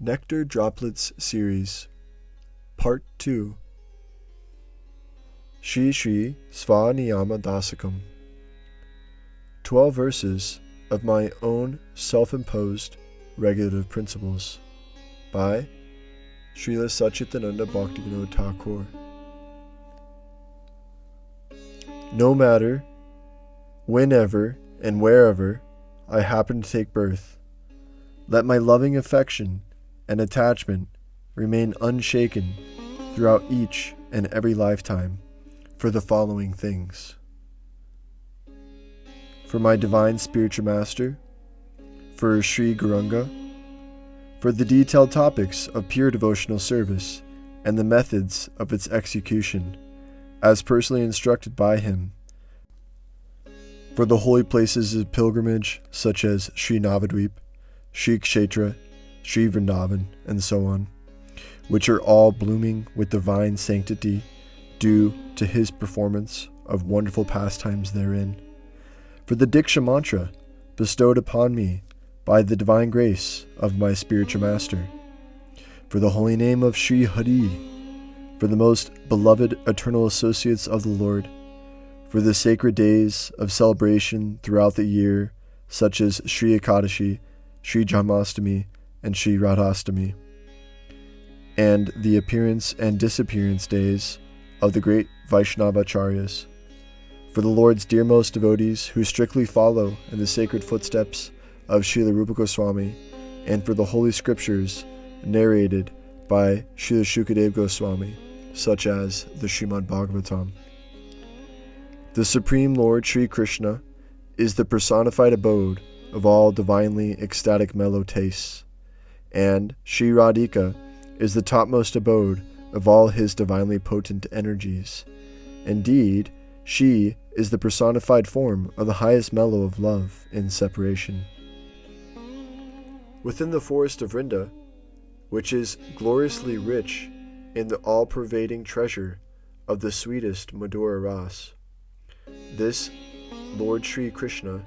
Nectar Droplets Series, Part 2. Shri Sva-niyama-dasakam. 12 verses of my own self-imposed regulative principles by Srila Saccidananda Bhaktivinoda Thakura. No matter, whenever and wherever I happen to take birth, let my loving affection and attachment remain unshaken throughout each and every lifetime for the following things: for my divine spiritual master, for Sri Gauranga, for the detailed topics of pure devotional service and the methods of its execution, as personally instructed by him, for the holy places of pilgrimage such as Sri Navadvip, Sri Kshetra, Sri Vrindavan, and so on, which are all blooming with divine sanctity due to his performance of wonderful pastimes therein, for the Diksha mantra bestowed upon me by the divine grace of my spiritual master, for the holy name of Sri Hari, for the most beloved eternal associates of the Lord, for the sacred days of celebration throughout the year such as Sri Ekadashi, Sri Janmashtami, and Sri Radhastami, and the appearance and disappearance days of the great Vaishnavacharyas, for the Lord's dearmost devotees who strictly follow in the sacred footsteps of Srila Rupa Goswami, and for the holy scriptures narrated by Srila Shukadev Goswami, such as the Srimad Bhagavatam. The Supreme Lord Sri Krishna is the personified abode of all divinely ecstatic mellow tastes, and Sri Radhika is the topmost abode of all his divinely potent energies. Indeed, she is the personified form of the highest mellow of love in separation. Within the forest of Vrinda, which is gloriously rich in the all-pervading treasure of the sweetest Madhura Ras, this Lord Sri Krishna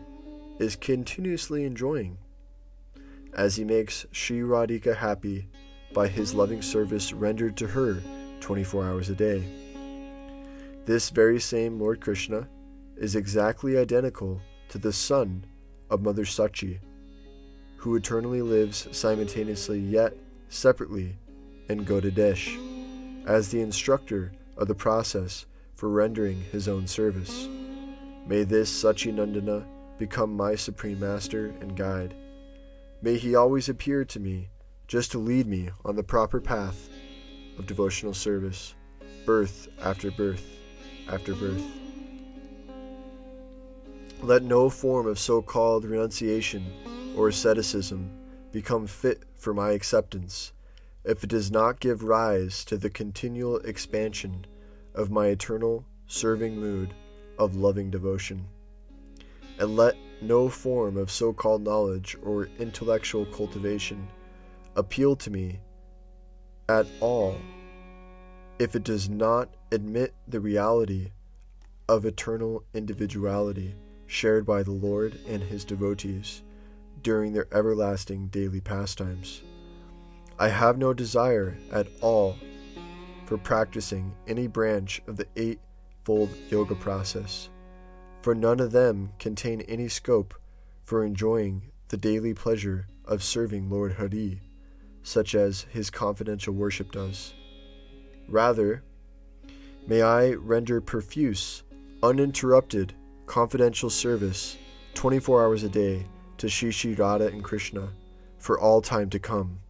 is continuously enjoying, as he makes Sri Radhika happy by his loving service rendered to her 24 hours a day. This very same Lord Krishna is exactly identical to the son of Mother Sachi, who eternally lives simultaneously yet separately in Gaudadesh, as the instructor of the process for rendering his own service. May this Saccidananda become my supreme master and guide. May he always appear to me just to lead me on the proper path of devotional service, birth after birth after birth. Let no form of so-called renunciation or asceticism become fit for my acceptance if it does not give rise to the continual expansion of my eternal serving mood of loving devotion. And let no form of so-called knowledge or intellectual cultivation appeal to me at all if it does not admit the reality of eternal individuality shared by the Lord and his devotees during their everlasting daily pastimes. I have no desire at all for practicing any branch of the eightfold yoga process, for none of them contain any scope for enjoying the daily pleasure of serving Lord Hari, such as his confidential worship does. Rather, may I render profuse, uninterrupted, confidential service 24 hours a day to Shri Radha and Krishna for all time to come,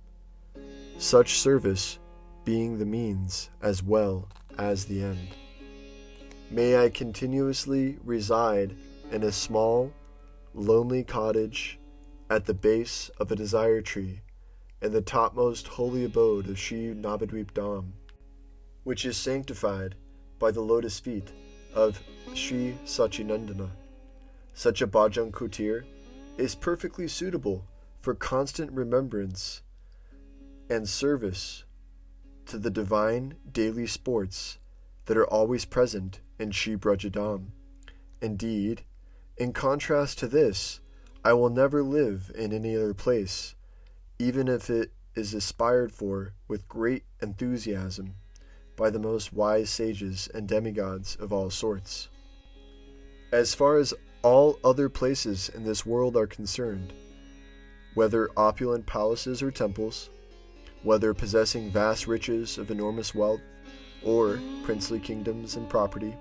such service being the means as well as the end. May I continuously reside in a small, lonely cottage at the base of a desire tree in the topmost holy abode of Sri Navadvip Dham, which is sanctified by the lotus feet of Sri Saccidananda. Such a bhajan kutir is perfectly suitable for constant remembrance and service to the divine daily sports that are always present in Sri Brajadam. Indeed, in contrast to this, I will never live in any other place, even if it is aspired for with great enthusiasm by the most wise sages and demigods of all sorts. As far as all other places in this world are concerned, whether opulent palaces or temples, whether possessing vast riches of enormous wealth, or princely kingdoms and property,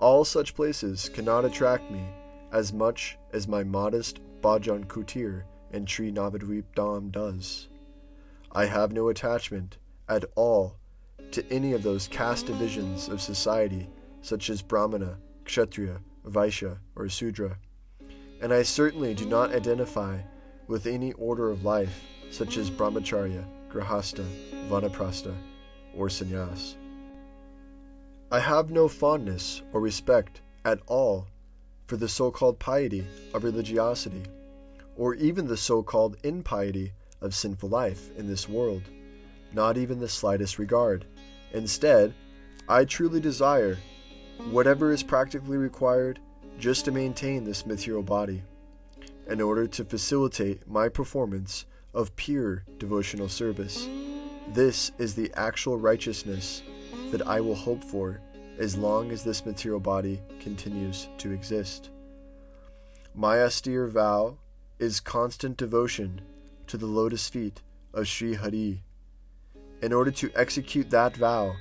all such places cannot attract me as much as my modest Bhajan Kutir in Sri Navadvip Dham does. I have no attachment at all to any of those caste divisions of society such as Brahmana, Kshatriya, Vaishya, or Sudra, and I certainly do not identify with any order of life such as Brahmacharya, Grahastha, Vanaprastha, or Sannyas. I have no fondness or respect at all for the so-called piety of religiosity, or even the so-called impiety of sinful life in this world, not even the slightest regard. Instead, I truly desire whatever is practically required just to maintain this material body, in order to facilitate my performance of pure devotional service. This is the actual righteousness that I will hope for as long as this material body continues to exist. My austere vow is constant devotion to the lotus feet of Sri Hari. In order to execute that vow,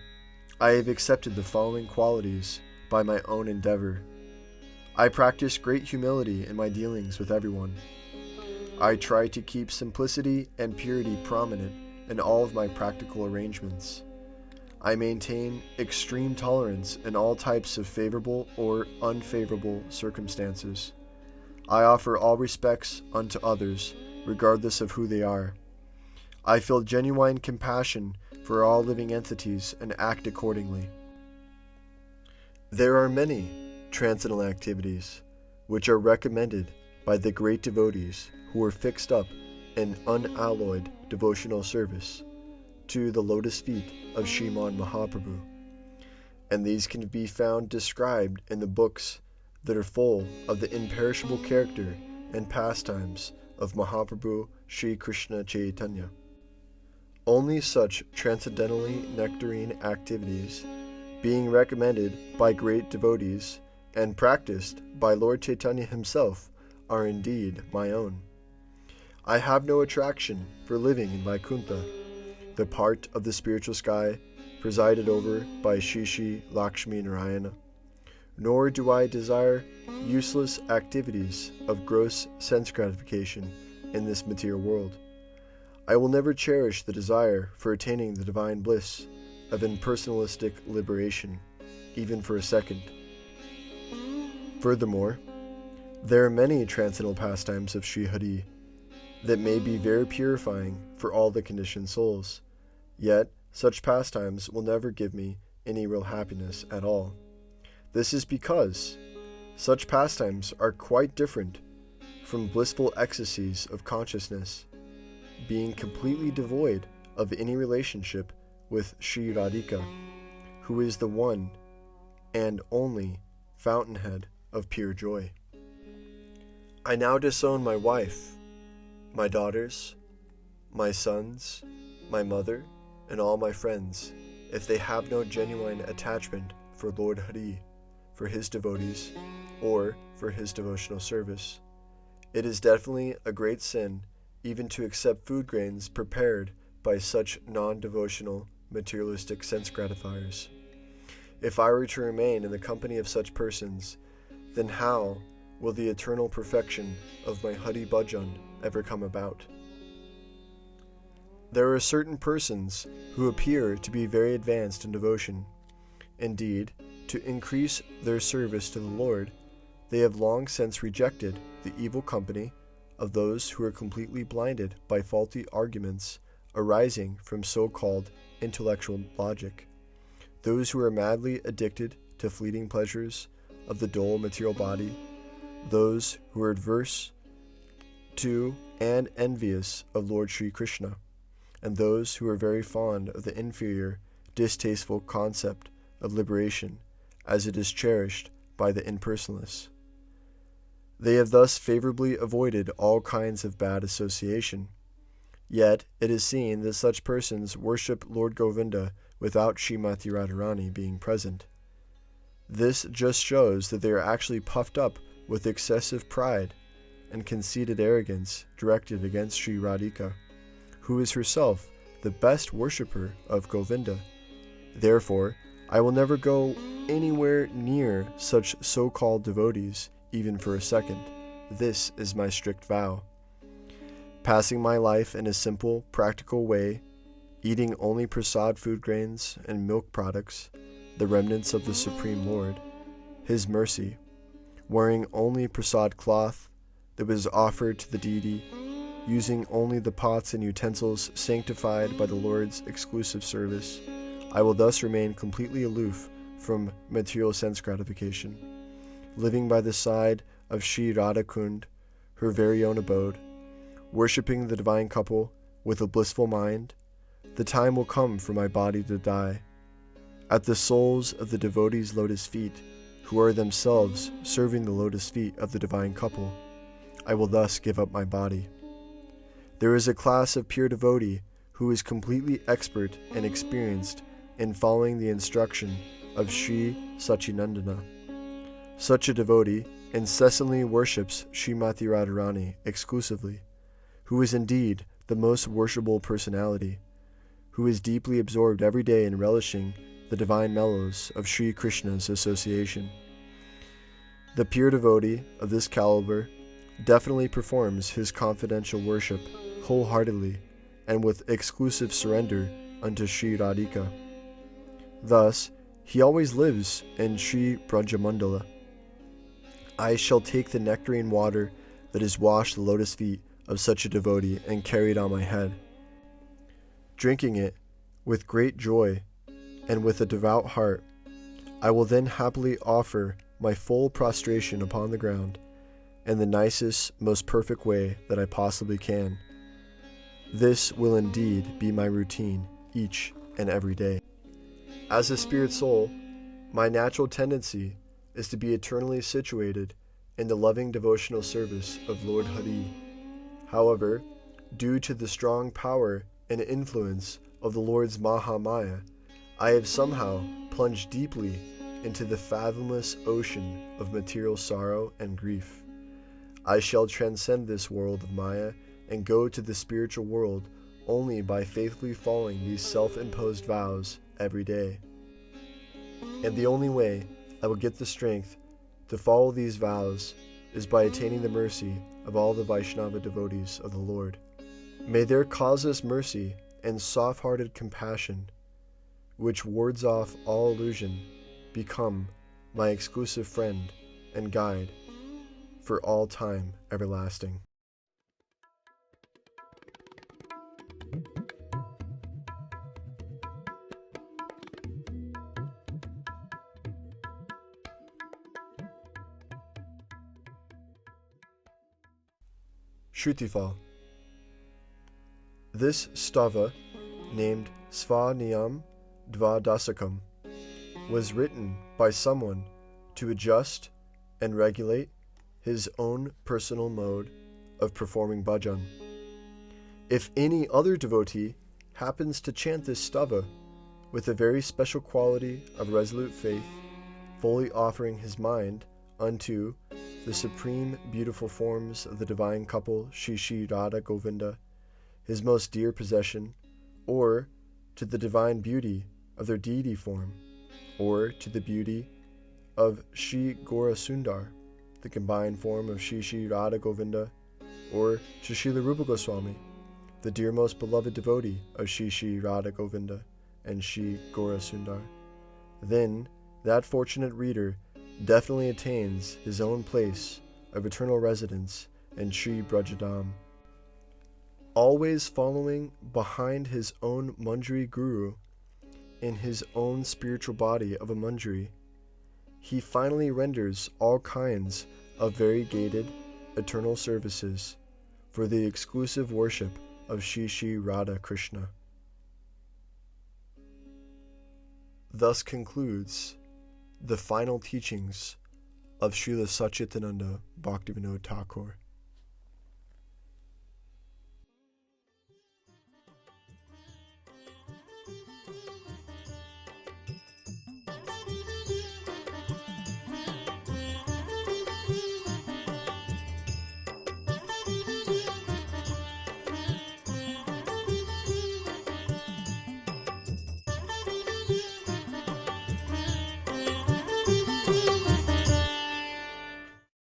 I have accepted the following qualities by my own endeavor. I practice great humility in my dealings with everyone. I try to keep simplicity and purity prominent in all of my practical arrangements. I maintain extreme tolerance in all types of favorable or unfavorable circumstances. I offer all respects unto others, regardless of who they are. I feel genuine compassion for all living entities and act accordingly. There are many transcendental activities which are recommended by the great devotees who are fixed up in unalloyed devotional service to the lotus feet of Sriman Mahaprabhu, and these can be found described in the books that are full of the imperishable character and pastimes of Mahaprabhu Sri Krishna Chaitanya. Only such transcendentally nectarine activities, being recommended by great devotees and practiced by Lord Chaitanya himself, are indeed my own. I have no attraction for living in Vaikuntha, the part of the spiritual sky presided over by Shri Lakshmi Narayana, nor do I desire useless activities of gross sense gratification in this material world. I will never cherish the desire for attaining the divine bliss of impersonalistic liberation, even for a second. Furthermore, there are many transcendental pastimes of Sri Hari that may be very purifying for all the conditioned souls, yet such pastimes will never give me any real happiness at all. This is because such pastimes are quite different from blissful ecstasies of consciousness, being completely devoid of any relationship with Sri Radhika, who is the one and only fountainhead of pure joy. I now disown my wife, my daughters, my sons, my mother, and all my friends, if they have no genuine attachment for Lord Hari, for his devotees, or for his devotional service. It is definitely a great sin even to accept food grains prepared by such non-devotional, materialistic sense gratifiers. If I were to remain in the company of such persons, then how will the eternal perfection of my Hari Bhajan ever come about? There are certain persons who appear to be very advanced in devotion. Indeed, to increase their service to the Lord, they have long since rejected the evil company of those who are completely blinded by faulty arguments arising from so-called intellectual logic, those who are madly addicted to fleeting pleasures of the dull material body, those who are adverse to and envious of Lord Sri Krishna, and those who are very fond of the inferior, distasteful concept of liberation as it is cherished by the impersonalists. They have thus favorably avoided all kinds of bad association. Yet it is seen that such persons worship Lord Govinda without Srimati Radharani being present. This just shows that they are actually puffed up with excessive pride and conceited arrogance directed against Sri Radhika, who is herself the best worshipper of Govinda. Therefore, I will never go anywhere near such so-called devotees, even for a second. This is my strict vow. Passing my life in a simple, practical way, eating only prasad food grains and milk products, the remnants of the Supreme Lord, His mercy, wearing only prasad cloth that was offered to the deity, using only the pots and utensils sanctified by the Lord's exclusive service, I will thus remain completely aloof from material sense gratification, living by the side of Sri Radha Kund, her very own abode, worshipping the divine couple with a blissful mind. The time will come for my body to die. At the soles of the devotees' lotus feet, who are themselves serving the lotus feet of the divine couple, I will thus give up my body. There is a class of pure devotee who is completely expert and experienced in following the instruction of Sri Saccidananda. Such a devotee incessantly worships Srimati Radharani exclusively, who is indeed the most worshipable personality, who is deeply absorbed every day in relishing the divine mellows of Sri Krishna's association. The pure devotee of this caliber definitely performs his confidential worship wholeheartedly and with exclusive surrender unto Sri Radhika. Thus, he always lives in Sri Brajamandala. I shall take the nectarine water that has washed the lotus feet of such a devotee and carry it on my head. Drinking it with great joy and with a devout heart, I will then happily offer my full prostration upon the ground in the nicest, most perfect way that I possibly can. This will indeed be my routine each and every day. As a spirit soul, my natural tendency is to be eternally situated in the loving devotional service of Lord Hari. However, due to the strong power and influence of the Lord's Mahamaya, I have somehow plunged deeply into the fathomless ocean of material sorrow and grief. I shall transcend this world of Maya and go to the spiritual world only by faithfully following these self-imposed vows every day. And the only way I will get the strength to follow these vows is by attaining the mercy of all the Vaishnava devotees of the Lord. May their causeless mercy and soft-hearted compassion, which wards off all illusion, become my exclusive friend and guide for all time everlasting. Shrutifal. This stava, named Sva-niyama-dasakam, was written by someone to adjust and regulate his own personal mode of performing bhajan. If any other devotee happens to chant this stava with a very special quality of resolute faith, fully offering his mind unto the supreme beautiful forms of the divine couple Shri Radha Govinda, his most dear possession, or to the divine beauty of their deity form, or to the beauty of Shri Gaura Sundar, the combined form of Shri Radha Govinda, or to Srila Rupa Goswami, the dear most beloved devotee of Shri Radha Govinda and Shri Gaura Sundar, then that fortunate reader definitely attains his own place of eternal residence in Sri Brajadam. Always following behind his own Manjari Guru in his own spiritual body of a Manjari, he finally renders all kinds of variegated eternal services for the exclusive worship of Shri Radha Krishna. Thus concludes the final teachings of Srila Saccidananda Bhaktivinoda Thakur.